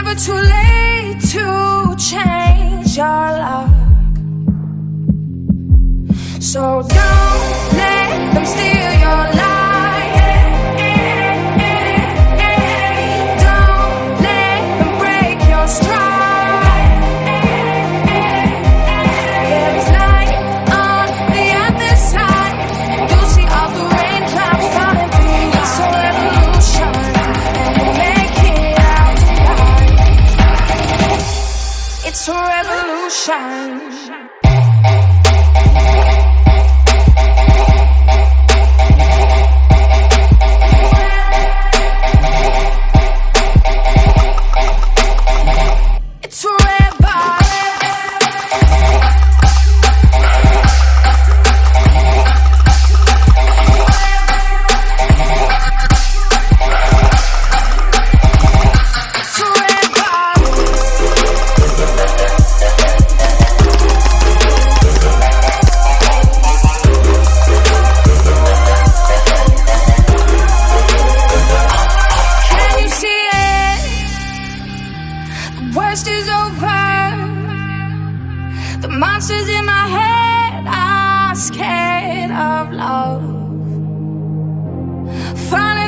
never too late to change your luck. So don't let them steal your life. Don't let them break your stride. There's light on the other side. You'll see all the raindrops falling through. It's a revolution, and we'll make it out tonight. It's a revolution. Worst is over. The monsters in my head are scared of love. Finally